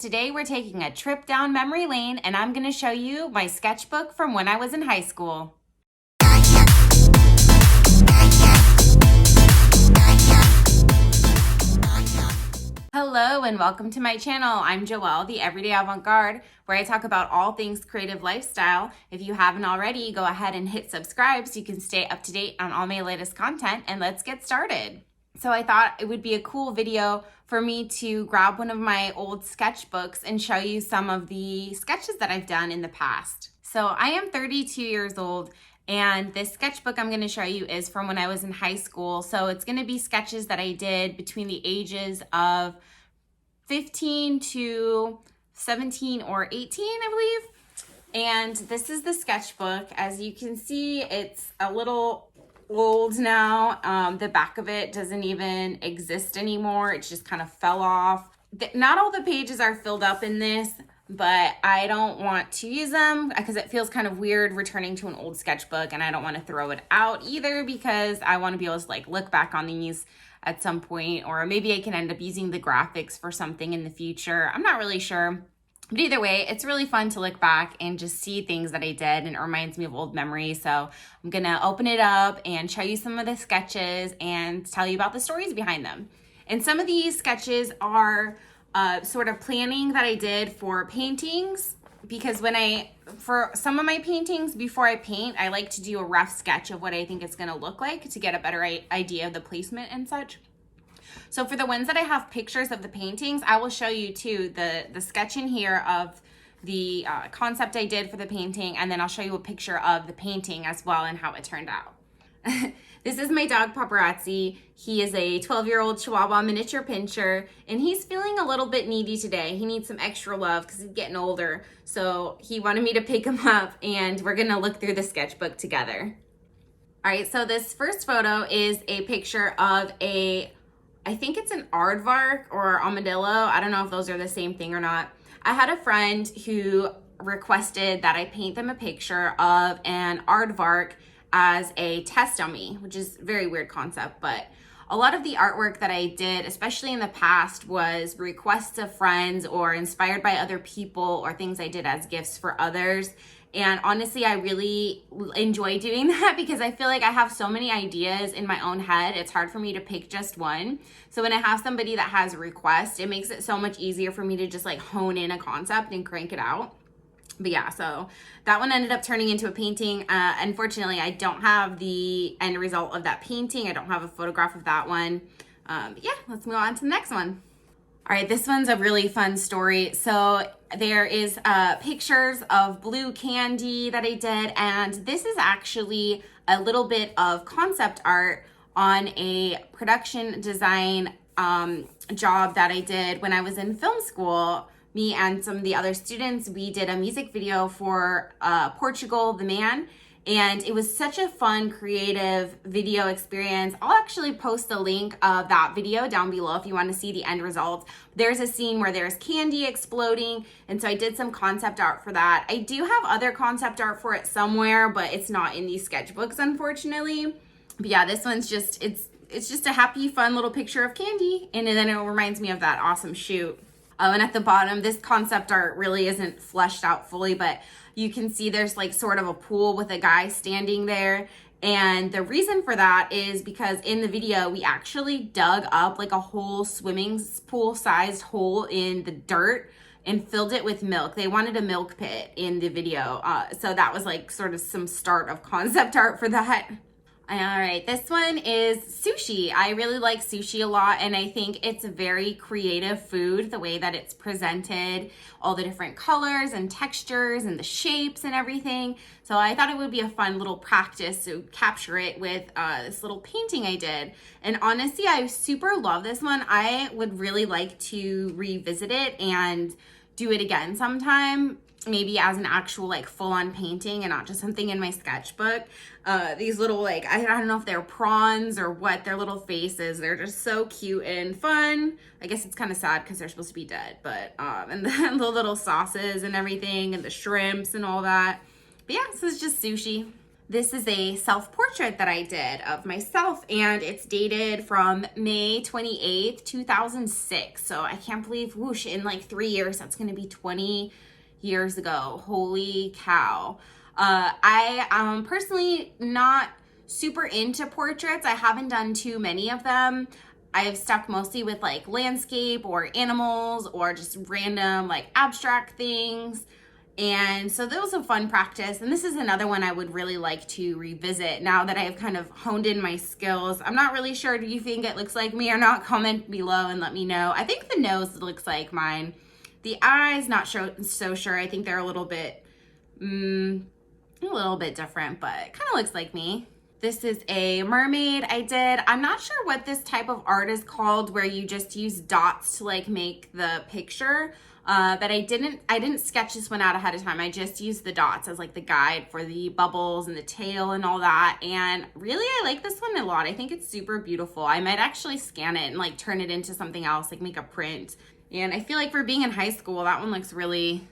Today we're taking a trip down memory lane and I'm going to show you my sketchbook from when I was in high school. Hello and welcome to my channel. I'm Joelle, the Everyday Avant-Garde, where I talk about all things creative lifestyle. If you haven't already, go ahead and hit subscribe so you can stay up to date on all my latest content, and let's get started. So I thought it would be a cool video for me to grab one of my old sketchbooks and show you some of the sketches that I've done in the past. So I am 32 years old, and this sketchbook I'm going to show you is from when I was in high school. So it's going to be sketches that I did between the ages of 15 to 17 or 18, I believe. And this is the sketchbook. As you can see, it's a little old now. The back of it doesn't even exist anymore. It just kind of fell off. Not all the pages are filled up in this, but I don't want to use them because it feels kind of weird returning to an old sketchbook, and I don't want to throw it out either because I want to be able to look back on these at some point, or maybe I can end up using the graphics for something in the future. I'm not really sure. But either way, it's really fun to look back and just see things that I did, and it reminds me of old memories. So I'm gonna open it up and show you some of the sketches and tell you about the stories behind them. And some of these sketches are sort of planning that I did for paintings, because for some of my paintings, before I paint, I like to do a rough sketch of what I think it's gonna look like to get a better idea of the placement and such. So for the ones that I have pictures of the paintings, I will show you too the sketch in here of the concept I did for the painting, and then I'll show you a picture of the painting as well and how it turned out. This is my dog Paparazzi. He is a 12-year-old Chihuahua miniature pinscher, and he's feeling a little bit needy today. He needs some extra love because he's getting older. So he wanted me to pick him up, and we're gonna look through the sketchbook together. All right, so this first photo is a picture of I think it's an aardvark or armadillo. I don't know if those are the same thing or not. I had a friend who requested that I paint them a picture of an aardvark as a test dummy, which is a very weird concept, but a lot of the artwork that I did, especially in the past, was requests of friends or inspired by other people or things I did as gifts for others. And honestly, I really enjoy doing that because I feel like I have so many ideas in my own head. It's hard for me to pick just one. So when I have somebody that has a request, it makes it so much easier for me to just hone in a concept and crank it out. But yeah, so that one ended up turning into a painting. Unfortunately, I don't have the end result of that painting. I don't have a photograph of that one. But yeah, let's move on to the next one. All right, this one's a really fun story. So there is pictures of blue candy that I did, and this is actually a little bit of concept art on a production design job that I did when I was in film school. Me and some of the other students, we did a music video for Portugal, the Man, and it was such a fun, creative video experience. I'll actually post the link of that video down below if you want to see the end results. There's a scene where there's candy exploding, and so I did some concept art for that. I do have other concept art for it somewhere, but it's not in these sketchbooks, unfortunately. But yeah, this one's just, it's just a happy, fun little picture of candy, and then it reminds me of that awesome shoot. And at the bottom, this concept art really isn't fleshed out fully, but you can see there's sort of a pool with a guy standing there. And the reason for that is because in the video, we actually dug up a whole swimming pool sized hole in the dirt and filled it with milk. They wanted a milk pit in the video. So that was sort of some start of concept art for that. All right, this one is sushi. I really like sushi a lot, and I think it's a very creative food, the way that it's presented, all the different colors and textures and the shapes and everything. So I thought it would be a fun little practice to capture it with this little painting I did. And honestly, I super love this one. I would really like to revisit it and do it again sometime, maybe as an actual full-on painting and not just something in my sketchbook. These little I don't know if they're prawns or what, their little faces, they're just so cute and fun. I guess it's kind of sad because they're supposed to be dead, but and then the little sauces and everything and the shrimps and all that. But yeah, this is just sushi. This is a self-portrait that I did of myself, and it's dated from May 28th, 2006. So I can't believe, whoosh, in like 3 years, that's going to be 20 years ago. Holy cow. I am personally not super into portraits. I haven't done too many of them. I've stuck mostly with like landscape or animals or just random like abstract things. And so that was a fun practice. And this is another one I would really like to revisit now that I've kind of honed in my skills. I'm not really sure. Do you think it looks like me or not? Comment below and let me know. I think the nose looks like mine. The eyes, not so sure. I think they're a little bit different, but it kind of looks like me. This is a mermaid I did. I'm not sure what this type of art is called, where you just use dots to like make the picture. But I didn't sketch this one out ahead of time. I just used the dots as like the guide for the bubbles and the tail and all that. And really, I like this one a lot. I think it's super beautiful. I might actually scan it and like turn it into something else, like make a print. And I feel like for being in high school, that one looks really,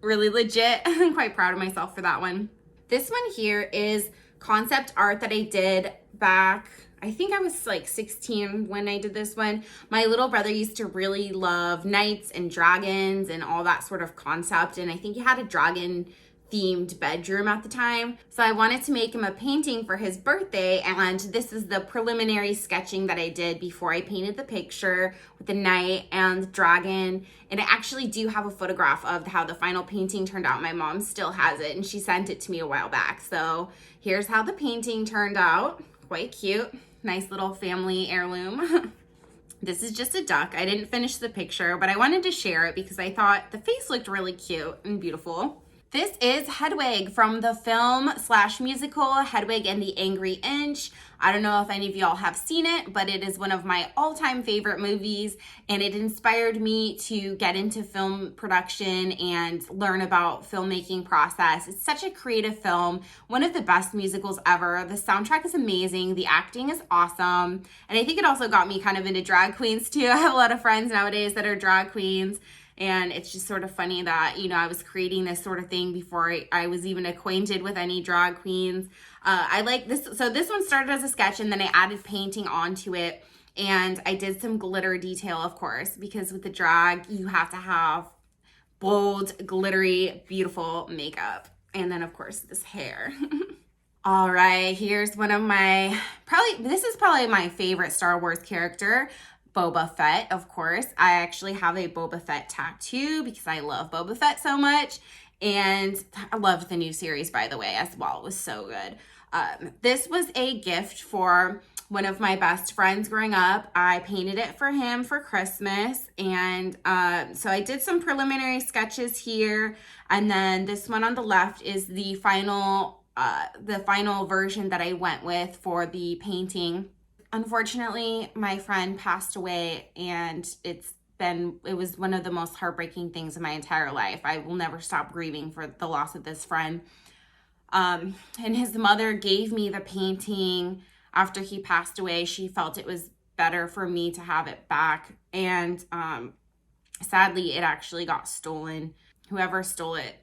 really legit. I'm quite proud of myself for that one. This one here is concept art that I did back, I think I was like 16 when I did this one. My little brother used to really love knights and dragons and all that sort of concept. And I think he had a dragon themed bedroom at the time. So I wanted to make him a painting for his birthday. And this is the preliminary sketching that I did before I painted the picture with the knight and the dragon. And I actually do have a photograph of how the final painting turned out. My mom still has it and she sent it to me a while back. So here's how the painting turned out. Quite cute. Nice little family heirloom. This is just a duck. I didn't finish the picture, but I wanted to share it because I thought the face looked really cute and beautiful. This is Hedwig from the film/musical Hedwig and the Angry Inch. I don't know if any of y'all have seen it, but it is one of my all-time favorite movies, and it inspired me to get into film production and learn about filmmaking process. It's such a creative film, one of the best musicals ever. The soundtrack is amazing, the acting is awesome, and I think it also got me kind of into drag queens too. I have a lot of friends nowadays that are drag queens. And it's just sort of funny that, you know, I was creating this sort of thing before I was even acquainted with any drag queens. I like this. So this one started as a sketch and then I added painting onto it. And I did some glitter detail, of course, because with the drag, you have to have bold, glittery, beautiful makeup. And then, of course, this hair. All right, here's one of my, this is probably my favorite Star Wars character. Boba Fett, of course. I actually have a Boba Fett tattoo because I love Boba Fett so much. And I loved the new series, by the way, as well. It was so good. This was a gift for one of my best friends growing up. I painted it for him for Christmas. And so I did some preliminary sketches here. And then this one on the left is the final version that I went with for the painting. Unfortunately, my friend passed away, and it was one of the most heartbreaking things in my entire life. I will never stop grieving for the loss of this friend. And his mother gave me the painting after he passed away. She felt it was better for me to have it back. And sadly, it actually got stolen. Whoever stole it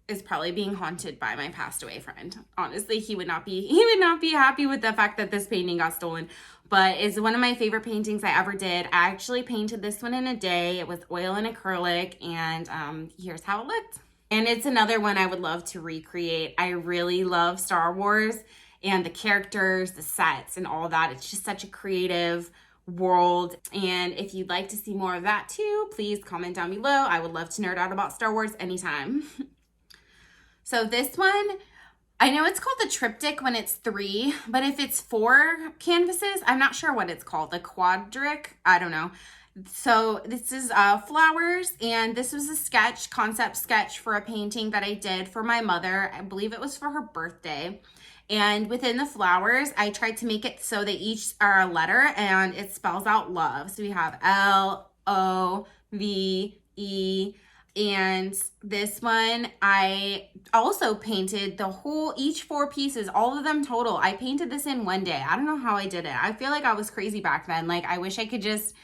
is probably being haunted by my passed away friend. Honestly, he would not be happy with the fact that this painting got stolen, but it's one of my favorite paintings I ever did. I actually painted this one in a day. It was oil and acrylic, and here's how it looked. And it's another one I would love to recreate. I really love Star Wars and the characters, the sets, and all that. It's just such a creative world. And if you'd like to see more of that too, please comment down below. I would love to nerd out about Star Wars anytime. So this one, I know it's called the triptych when it's 3, but if it's 4 canvases, I'm not sure what it's called. The quadric, I don't know. So this is flowers, and this was a concept sketch for a painting that I did for my mother. I believe it was for her birthday. And within the flowers, I tried to make it so they each are a letter, and it spells out love. So we have L-O-V-E. And this one, I also painted each 4 pieces, all of them total. I painted this in one day. I don't know how I did it. I feel like I was crazy back then. Like, I wish I could just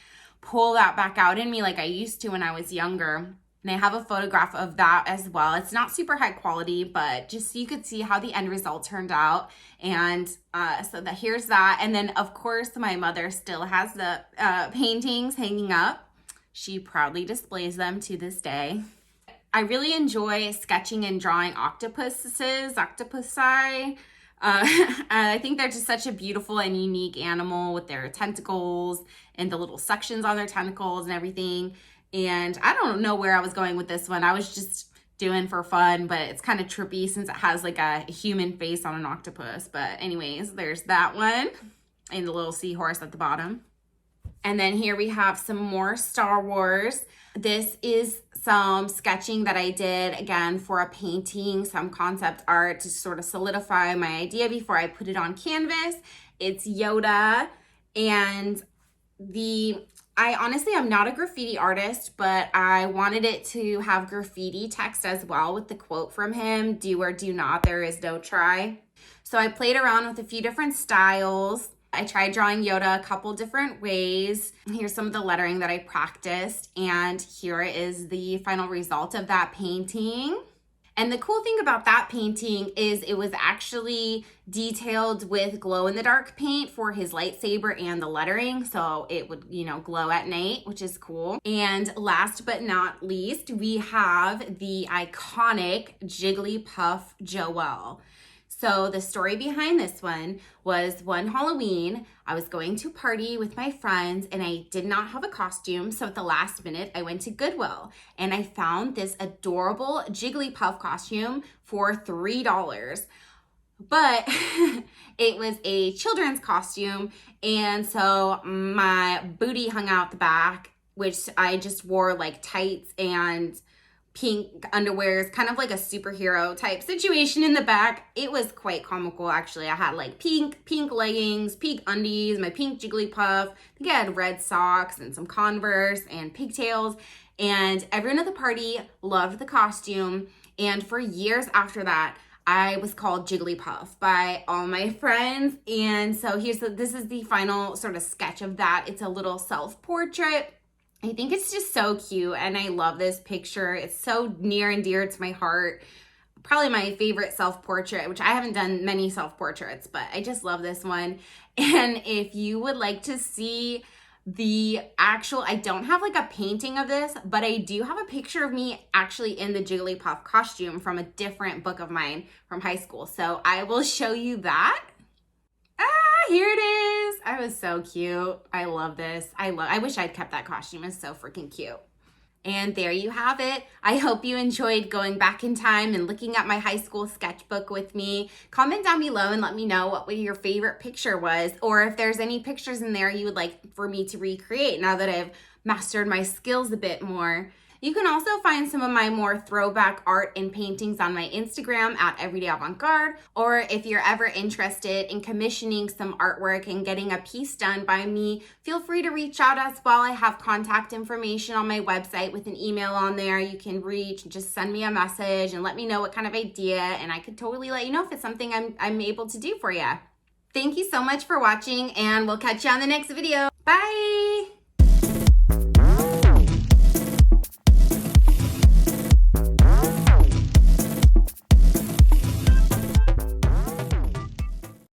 pull that back out in me like I used to when I was younger. And I have a photograph of that as well. It's not super high quality, but just so you could see how the end result turned out. And here's that. And then of course my mother still has the paintings hanging up. She proudly displays them to this day. I really enjoy sketching and drawing octopusi. I think they're just such a beautiful and unique animal with their tentacles and the little sections on their tentacles and everything. And I don't know where I was going with this one. I was just doing for fun, but it's kind of trippy since it has like a human face on an octopus. But anyways, there's that one and the little seahorse at the bottom. And then here we have some more Star Wars. This is some sketching that I did, again, for a painting, some concept art to sort of solidify my idea before I put it on canvas. It's Yoda, and I'm not a graffiti artist, but I wanted it to have graffiti text as well with the quote from him, "Do or do not, there is no try." So I played around with a few different styles. I tried drawing Yoda a couple different ways. Here's some of the lettering that I practiced, and here is the final result of that painting. And the cool thing about that painting is it was actually detailed with glow-in-the-dark paint for his lightsaber and the lettering, so it would, glow at night, which is cool. And last but not least, we have the iconic Jigglypuff Joelle. So the story behind this one was one Halloween, I was going to a party with my friends and I did not have a costume. So at the last minute, I went to Goodwill and I found this adorable Jigglypuff costume for $3. But it was a children's costume. And so my booty hung out the back, which I just wore like tights and pink underwear, kind of like a superhero type situation in the back. It was quite comical, actually. I had like pink leggings, pink undies, my pink Jigglypuff. I think I had red socks and some Converse and pigtails. And everyone at the party loved the costume. And for years after that, I was called Jigglypuff by all my friends. And so this is the final sort of sketch of that. It's a little self-portrait. I think it's just so cute and I love this picture. It's so near and dear to my heart. Probably my favorite self-portrait, which I haven't done many self-portraits, but I just love this one. And if you would like to see I don't have like a painting of this, but I do have a picture of me actually in the Jigglypuff costume from a different book of mine from high school. So I will show you that. Here it is. I was so cute. I love this. I wish I'd kept that costume. It's so freaking cute. And there you have it. I hope you enjoyed going back in time and looking at my high school sketchbook with me. Comment down below and let me know what your favorite picture was, or if there's any pictures in there you would like for me to recreate now that I've mastered my skills a bit more. You can also find some of my more throwback art and paintings on my Instagram at Everyday Avant-Garde, or if you're ever interested in commissioning some artwork and getting a piece done by me, feel free to reach out as well. I have contact information on my website with an email on there. You can reach and just send me a message and let me know what kind of idea, and I could totally let you know if it's something I'm able to do for you. Thank you so much for watching, and we'll catch you on the next video. Bye!